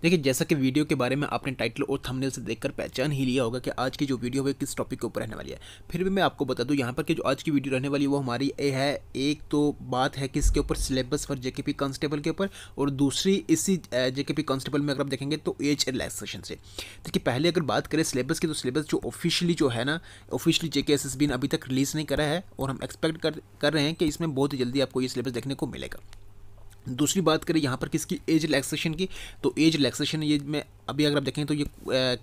देखिए, जैसा कि वीडियो के बारे में आपने टाइटल और थंबनेल से देखकर पहचान ही लिया होगा कि आज की जो वीडियो है किस टॉपिक के ऊपर रहने वाली है। फिर भी मैं आपको बता दूं यहाँ पर कि जो आज की वीडियो रहने वाली है वो हमारी ये है। एक तो बात है किसके ऊपर, सिलेबस फॉर जेकेपी कांस्टेबल के ऊपर, और दूसरी इसी जेकेपी कांस्टेबल में अगर आप देखेंगे तो एज रिलैक्सेशन से। देखिए, पहले अगर बात करें सिलेबस की, तो सिलेबस जो ऑफिशियली जो है ना, ऑफिशियली जेकेएसएसबी ने अभी तक रिलीज़ नहीं करा है, और हम एक्सपेक्ट कर रहे हैं कि इसमें बहुत ही जल्दी आपको ये सिलेबस देखने को मिलेगा। दूसरी बात करें यहाँ पर किसकी, एज रिलैक्सेशन की, तो एज रिलैक्सेशन ये में अभी अगर आप देखें तो ये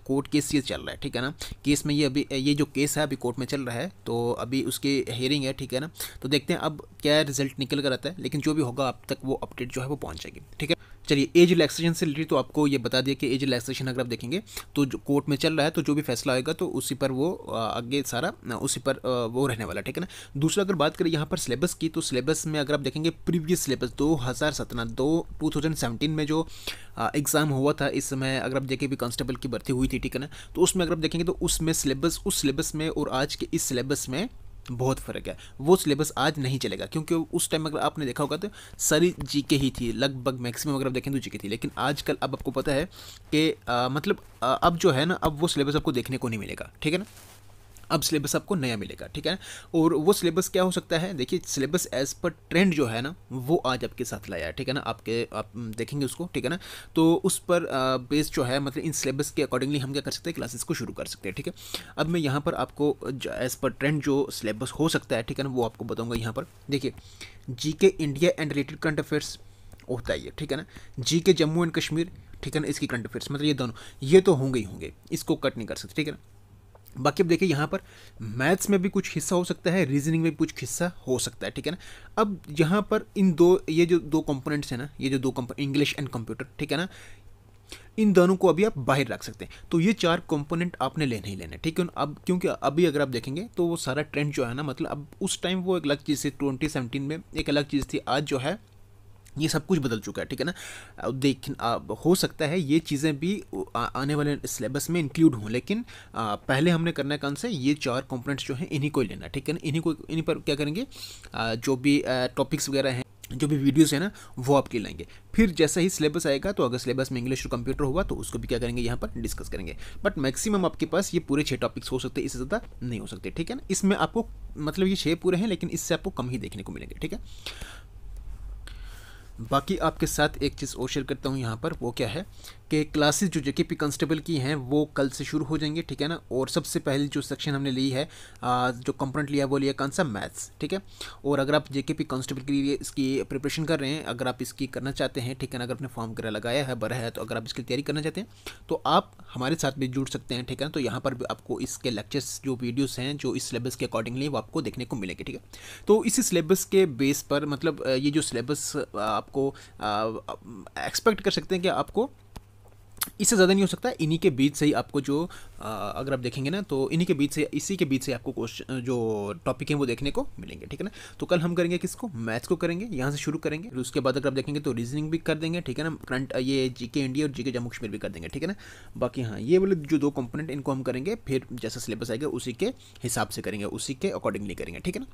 कोर्ट केस ये चल रहा है, ठीक है ना। केस में ये अभी ये जो केस है अभी कोर्ट में चल रहा है, तो अभी उसकी हियरिंग है, ठीक है ना। तो देखते हैं अब क्या रिजल्ट निकल कर आता है, लेकिन जो भी होगा अब तक वो अपडेट जो है वो पहुँच जाएगी, ठीक है। चलिए, एज रिलैक्सेशन से रिलेटेड तो आपको ये बता दिया कि एज रिलैक्सेशन अगर आप देखेंगे तो जो कोर्ट में चल रहा है, तो जो भी फैसला आएगा तो उसी पर वो आगे सारा उसी पर वो रहने वाला, ठीक है ना। दूसरा अगर बात करें यहाँ पर सिलेबस की, तो सिलेबस में अगर आप देखेंगे प्रीवियस सिलेबस 2017 में जो एग्ज़ाम हुआ था, इस समय अगर आप देखें भी कांस्टेबल की भर्ती हुई थी, ठीक है ना। तो उसमें अगर आप देखेंगे तो उसमें सिलेबस, उस सिलेबस में और आज के इस सिलेबस में बहुत फ़र्क है। वो सिलेबस आज नहीं चलेगा, क्योंकि उस टाइम अगर आपने देखा होगा तो सारी जीके ही थी, लगभग मैक्सिमम अगर आप देखें तो जीके थी। लेकिन आजकल अब आपको पता है कि मतलब अब जो है ना, अब वो सिलेबस आपको देखने को नहीं मिलेगा, ठीक है ना। अब सिलेबस आपको नया मिलेगा, ठीक है। और वो सिलेबस क्या हो सकता है, देखिए सिलेबस एज पर ट्रेंड जो है ना वो आज आपके साथ लाया है, ठीक है ना। आप देखेंगे उसको, ठीक है ना। तो उस पर बेस जो है, मतलब इन सिलेबस के अकॉर्डिंगली हम क्या कर सकते हैं, क्लासेस को शुरू कर सकते हैं, ठीक है। अब मैं यहाँ पर आपको एज पर ट्रेंड जो सिलेबस हो सकता है, ठीक है ना, वो आपको बताऊँगा। यहाँ पर देखिए, GK India and related current affairs होता है ये, ठीक है ना। जीके जम्मू एंड कश्मीर, ठीक है ना, इसकी करंट अफेयर्स, मतलब ये दोनों, ये तो होंगे ही होंगे, इसको कट नहीं कर सकते, ठीक है ना। बाकी अब देखिए यहाँ पर मैथ्स में भी कुछ हिस्सा हो सकता है, रीजनिंग में भी कुछ हिस्सा हो सकता है, ठीक है ना। अब यहाँ पर इन दो, ये जो दो कंपोनेंट्स हैं ना, ये जो दो कंपोनेंट, इंग्लिश एंड कंप्यूटर, ठीक है ना, इन दोनों को अभी आप बाहर रख सकते हैं। तो ये 4 कंपोनेंट आपने लेने ही लेने, ठीक है। अब क्योंकि अभी अगर आप देखेंगे तो वो सारा ट्रेंड जो है ना, मतलब अब उस टाइम वो एक अलग चीज़ थी, 2017 में एक अलग चीज़ थी, आज जो है ये सब कुछ बदल चुका है, ठीक है ना। हो सकता है ये चीज़ें भी आने वाले सिलेबस में इंक्लूड हों, लेकिन पहले हमने करना है कौन से, ये 4 कंपोनेंट्स जो हैं इन्हीं को ही लेना है, ठीक है ना। इन्हीं पर क्या करेंगे, जो भी टॉपिक्स वगैरह हैं, जो भी वीडियोस है ना, वो आपके लाएंगे। फिर जैसा ही सिलेबस आएगा, तो अगर सिलेबस में इंग्लिश और कंप्यूटर हुआ तो उसको भी क्या करेंगे, यहाँ पर डिस्कस करेंगे। बट मैक्सिमम आपके पास ये पूरे 6 टॉपिक्स हो सकते हैं, इससे ज़्यादा नहीं हो सकते, ठीक है ना। इसमें आपको मतलब ये 6 पूरे हैं, लेकिन इससे आपको कम ही देखने को मिलेंगे, ठीक है। बाकी आपके साथ एक चीज़ और शेयर करता हूँ यहाँ पर, वो क्या है कि क्लासेस जो जेकेपी कांस्टेबल की हैं वो कल से शुरू हो जाएंगे, ठीक है ना। और सबसे पहले जो सेक्शन हमने ली है, जो कंपोनेंट लिया वो लिया कौन सा, मैथ्स, ठीक है। और अगर आप जेकेपी कांस्टेबल के लिए इसकी प्रिपरेशन कर रहे हैं, अगर आप इसकी करना चाहते हैं, ठीक है ना, अगर आपने फॉर्म वगैरह लगाया है, भरा है, तो अगर आप इसकी तैयारी करना चाहते हैं तो आप हमारे साथ भी जुड़ सकते हैं, ठीक है ना। तो यहाँ पर भी आपको इसके लेक्चर्स जो वीडियोज़ हैं जो इस सिलेबस के अकॉर्डिंगली वो आपको देखने को मिलेंगे, ठीक है। तो इसी सिलेबस के बेस पर, मतलब ये जो सिलेबस आपको एक्सपेक्ट कर सकते हैं कि आपको इससे ज़्यादा नहीं हो सकता, इन्हीं के बीच से ही आपको जो अगर आप देखेंगे ना, तो इन्हीं के बीच से, इसी के बीच से आपको क्वेश्चन जो टॉपिक हैं वो देखने को मिलेंगे, ठीक है ना। तो कल हम करेंगे किसको, मैथ्स को करेंगे, यहाँ से शुरू करेंगे। फिर उसके बाद अगर आप देखेंगे तो रीजनिंग भी कर देंगे, ठीक है ना। करंट ये जीके इंडिया और जीके जम्मू कश्मीर भी कर देंगे, ठीक है ना। बाकी हाँ, ये वाले जो 2 कंपोनेंट इनको हम करेंगे, फिर जैसा सिलेबस आएगा उसी के हिसाब से करेंगे, उसी के अकॉर्डिंगली करेंगे, ठीक है ना।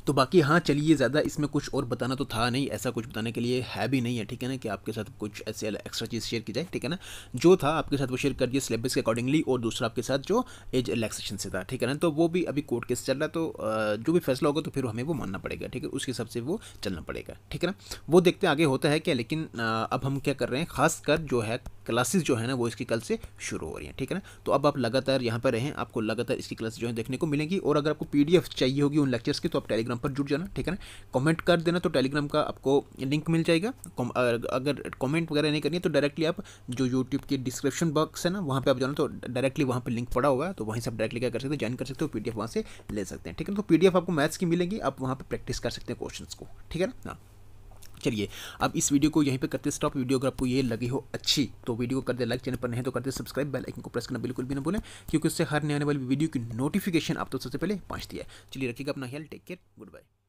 तो बाकी हाँ, चलिए, ज़्यादा इसमें कुछ और बताना तो था नहीं, ऐसा कुछ बताने के लिए है भी नहीं है, ठीक है ना, कि आपके साथ कुछ ऐसे एक्स्ट्रा चीज़ शेयर की जाए, ठीक है ना। जो था आपके साथ वो शेयर कर दिया सिलेबस के अकॉर्डिंगली, और दूसरा आपके साथ जो एज रिलैक्सेशन से था, ठीक है ना। तो वो भी अभी कोर्ट केस चल रहा है, तो जो भी फैसला होगा तो फिर हमें वो मानना पड़ेगा, ठीक है, उसके हिसाब से वो चलना पड़ेगा, ठीक है ना। वो देखते हैं आगे होता है क्या, लेकिन अब हम क्या कर रहे हैं, खासकर जो है क्लासेस जो है ना वो इसकी कल से शुरू हो रही हैं, ठीक है ना। तो अब आप लगातार यहाँ पर रहें, आपको लगातार इसकी क्लास जो है देखने को मिलेंगी। और अगर आपको पीडीएफ चाहिए होगी उन लेक्चर्स की, तो आप टेलीग्राम पर जुड़ जाना, ठीक है ना। कमेंट कर देना, तो टेलीग्राम का आपको लिंक मिल जाएगा। अगर कमेंट वगैरह नहीं करनी है तो डायरेक्टली आप जो यूट्यूब की डिस्क्रिप्शन बॉक्स है ना, वहाँ पे आप जाना, तो डायरेक्टली वहाँ पे लिंक पड़ा हुआ है, तो वहीं से आप डायरेक्टली क्या कर सकते हैं, ज्वाइन कर सकते हो, पीडीएफ वहाँ से ले सकते हैं, ठीक है। तो पीडीएफ आपको मैथ्स की मिलेगी, आप वहाँ पर प्रैक्टिस कर सकते हैं क्वेश्चंस को, ठीक है ना। हाँ, चलिए, अब इस वीडियो को यहीं पे करते स्टॉप। वीडियो अगर आपको ये लगी हो अच्छी तो वीडियो को कर दे लाइक, चैनल पर नहीं तो कर दे सब्सक्राइब, बेल आइकन को प्रेस करना बिल्कुल भी ना भूलें, क्योंकि उससे हर नए आने वाली वीडियो की नोटिफिकेशन आप तो सबसे पहले पहुंचती है। चलिए, रखिएगा अपना ख्याल, टेक केयर, गुड बाय।